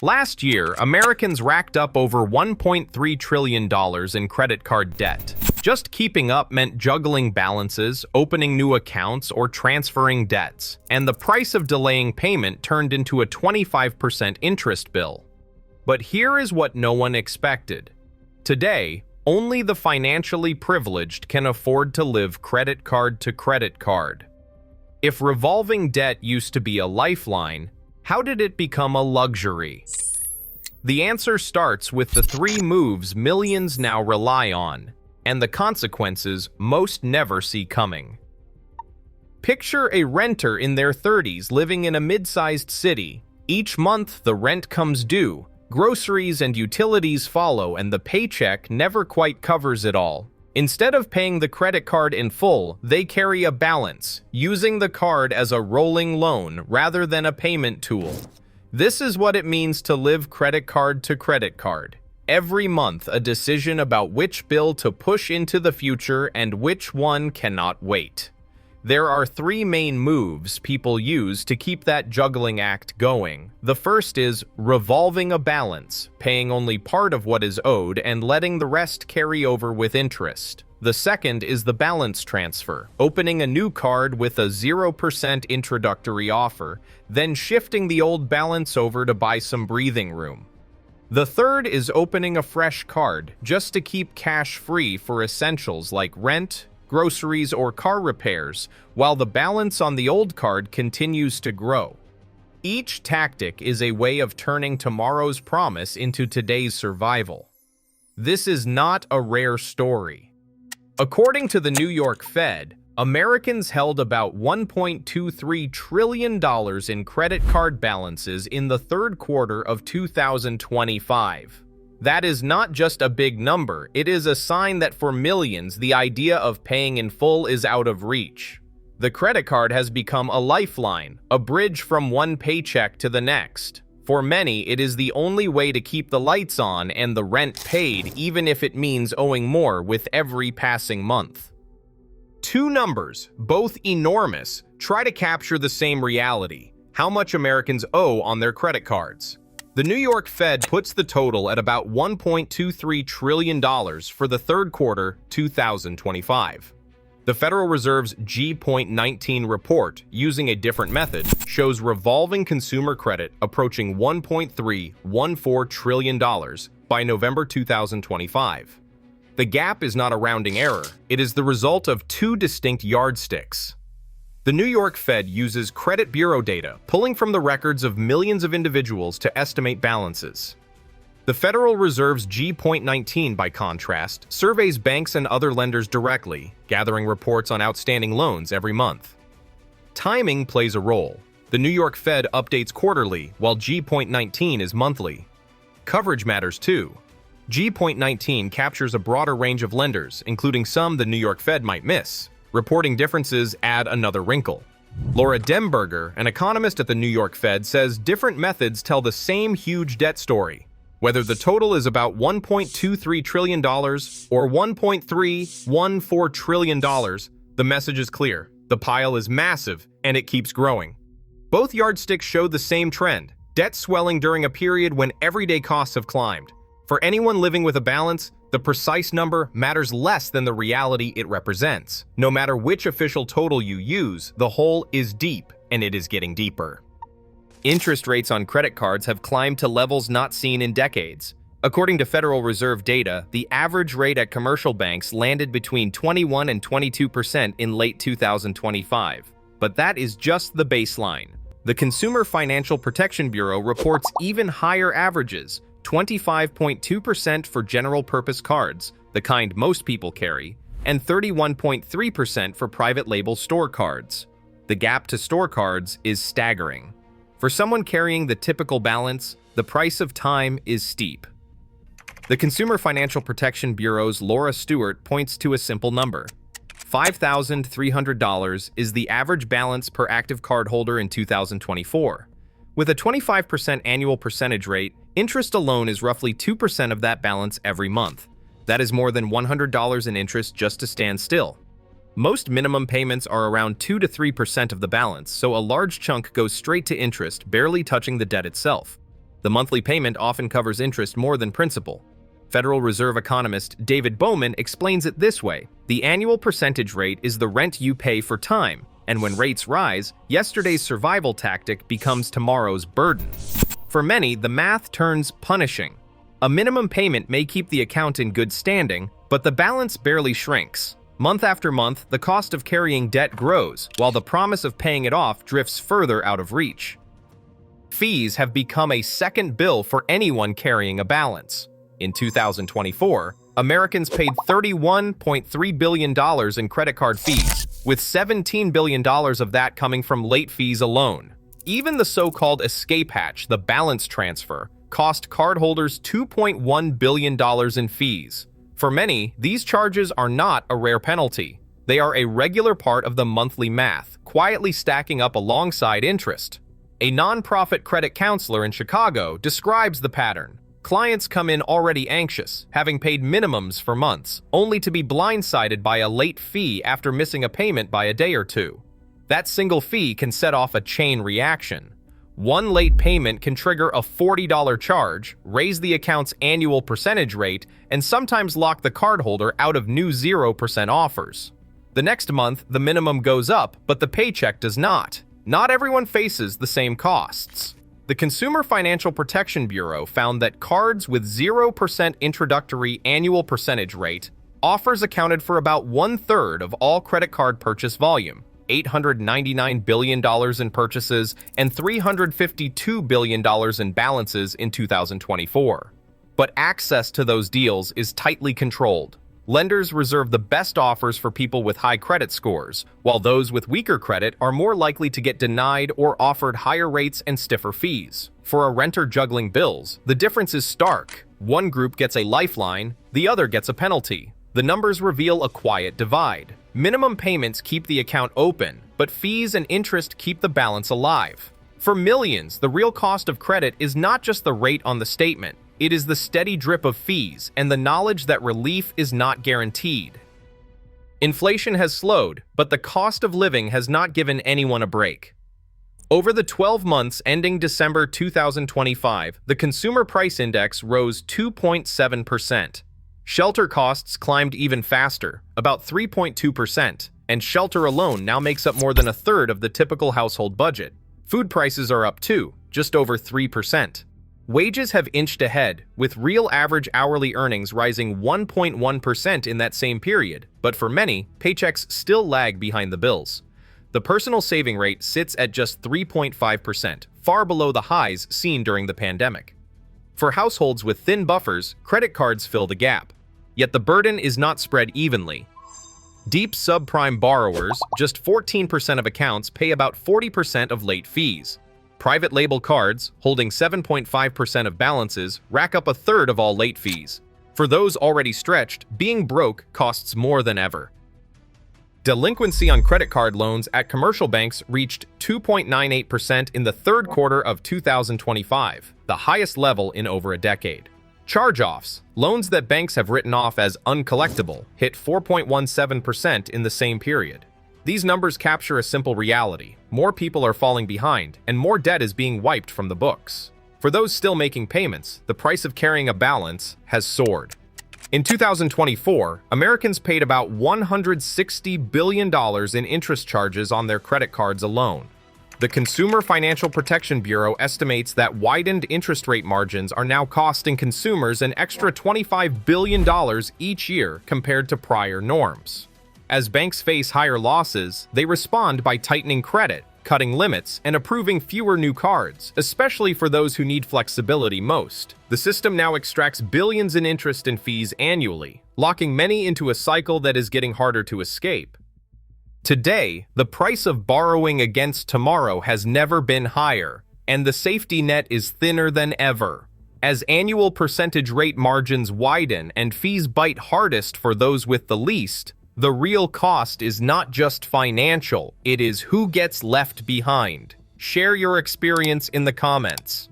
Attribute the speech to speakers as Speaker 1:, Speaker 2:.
Speaker 1: Last year, Americans racked up over $1.3 trillion in credit card debt. Just keeping up meant juggling balances, opening new accounts, or transferring debts, and the price of delaying payment turned into a 25% interest bill. But here is what no one expected. Today, only the financially privileged can afford to live credit card to credit card. If revolving debt used to be a lifeline, how did it become a luxury? The answer starts with the three moves millions now rely on, and the consequences most never see coming. Picture a renter in their 30s living in a mid-sized city. Each month, the rent comes due, groceries and utilities follow, and the paycheck never quite covers it all. Instead of paying the credit card in full, they carry a balance, using the card as a rolling loan rather than a payment tool. This is what it means to live credit card to credit card. Every month, a decision about which bill to push into the future and which one cannot wait. There are three main moves people use to keep that juggling act going. The first is revolving a balance, paying only part of what is owed and letting the rest carry over with interest. The second is the balance transfer, opening a new card with a 0% introductory offer, then shifting the old balance over to buy some breathing room. The third is opening a fresh card, just to keep cash free for essentials like rent, groceries, or car repairs, while the balance on the old card continues to grow. Each tactic is a way of turning tomorrow's promise into today's survival. This is not a rare story. According to the New York Fed, Americans held about $1.23 trillion in credit card balances in the third quarter of 2025. That is not just a big number, it is a sign that for millions, the idea of paying in full is out of reach. The credit card has become a lifeline, a bridge from one paycheck to the next. For many, it is the only way to keep the lights on and the rent paid, even if it means owing more with every passing month. Two numbers, both enormous, try to capture the same reality: how much Americans owe on their credit cards. The New York Fed puts the total at about $1.23 trillion for the third quarter 2025. The Federal Reserve's G.19 report, using a different method, shows revolving consumer credit approaching $1.314 trillion by November 2025. The gap is not a rounding error, it is the result of two distinct yardsticks. The New York Fed uses credit bureau data, pulling from the records of millions of individuals to estimate balances. The Federal Reserve's G.19, by contrast, surveys banks and other lenders directly, gathering reports on outstanding loans every month. Timing plays a role. The New York Fed updates quarterly, while G.19 is monthly. Coverage matters too. G.19 captures a broader range of lenders, including some the New York Fed might miss. Reporting differences add another wrinkle. Laura Demberger, an economist at the New York Fed, says different methods tell the same huge debt story. Whether the total is about $1.23 trillion or $1.314 trillion, the message is clear. The pile is massive, and it keeps growing. Both yardsticks show the same trend: debt swelling during a period when everyday costs have climbed. For anyone living with a balance, the precise number matters less than the reality it represents. No matter which official total you use, the hole is deep, and it is getting deeper. Interest rates on credit cards have climbed to levels not seen in decades. According to Federal Reserve data, the average rate at commercial banks landed between 21% and 22% in late 2025. But that is just the baseline. The Consumer Financial Protection Bureau reports even higher averages: 25.2% for general-purpose cards, the kind most people carry, and 31.3% for private label store cards. The gap to store cards is staggering. For someone carrying the typical balance, the price of time is steep. The Consumer Financial Protection Bureau's Laura Stewart points to a simple number. $5,300 is the average balance per active cardholder in 2024. With a 25% annual percentage rate, interest alone is roughly 2% of that balance every month. That is more than $100 in interest just to stand still. Most minimum payments are around 2 to 3% of the balance, so a large chunk goes straight to interest, barely touching the debt itself. The monthly payment often covers interest more than principal. Federal Reserve economist David Bowman explains it this way: the annual percentage rate is the rent you pay for time, and when rates rise, yesterday's survival tactic becomes tomorrow's burden. For many, the math turns punishing. A minimum payment may keep the account in good standing, but the balance barely shrinks. Month after month, the cost of carrying debt grows, while the promise of paying it off drifts further out of reach. Fees have become a second bill for anyone carrying a balance. In 2024, Americans paid $31.3 billion in credit card fees, with $17 billion of that coming from late fees alone. Even the so-called escape hatch, the balance transfer, cost cardholders $2.1 billion in fees. For many, these charges are not a rare penalty. They are a regular part of the monthly math, quietly stacking up alongside interest. A nonprofit credit counselor in Chicago describes the pattern. Clients come in already anxious, having paid minimums for months, only to be blindsided by a late fee after missing a payment by a day or two. That single fee can set off a chain reaction. One late payment can trigger a $40 charge, raise the account's annual percentage rate, and sometimes lock the cardholder out of new 0% offers. The next month, the minimum goes up, but the paycheck does not. Not everyone faces the same costs. The Consumer Financial Protection Bureau found that cards with 0% introductory annual percentage rate offers accounted for about 1/3 of all credit card purchase volume, $899 billion in purchases, and $352 billion in balances in 2024. But access to those deals is tightly controlled. Lenders reserve the best offers for people with high credit scores, while those with weaker credit are more likely to get denied or offered higher rates and stiffer fees. For a renter juggling bills, the difference is stark. One group gets a lifeline, the other gets a penalty. The numbers reveal a quiet divide. Minimum payments keep the account open, but fees and interest keep the balance alive. For millions, the real cost of credit is not just the rate on the statement. It is the steady drip of fees and the knowledge that relief is not guaranteed. Inflation has slowed, but the cost of living has not given anyone a break. Over the 12 months ending December 2025, the Consumer Price Index rose 2.7%. Shelter costs climbed even faster, about 3.2%, and shelter alone now makes up more than 1/3 of the typical household budget. Food prices are up too, just over 3%. Wages have inched ahead, with real average hourly earnings rising 1.1% in that same period, but for many, paychecks still lag behind the bills. The personal saving rate sits at just 3.5%, far below the highs seen during the pandemic. For households with thin buffers, credit cards fill the gap. Yet the burden is not spread evenly. Deep subprime borrowers, just 14% of accounts, pay about 40% of late fees. Private label cards, holding 7.5% of balances, rack up 1/3 of all late fees. For those already stretched, being broke costs more than ever. Delinquency on credit card loans at commercial banks reached 2.98% in the third quarter of 2025, the highest level in over a decade. Charge-offs, loans that banks have written off as uncollectible, hit 4.17% in the same period. These numbers capture a simple reality: more people are falling behind, and more debt is being wiped from the books. For those still making payments, the price of carrying a balance has soared. In 2024, Americans paid about $160 billion in interest charges on their credit cards alone. The Consumer Financial Protection Bureau estimates that widened interest rate margins are now costing consumers an extra $25 billion each year compared to prior norms. As banks face higher losses, they respond by tightening credit, cutting limits, and approving fewer new cards, especially for those who need flexibility most. The system now extracts billions in interest and fees annually, locking many into a cycle that is getting harder to escape. Today, the price of borrowing against tomorrow has never been higher, and the safety net is thinner than ever. As annual percentage rate margins widen and fees bite hardest for those with the least, the real cost is not just financial, it is who gets left behind. Share your experience in the comments.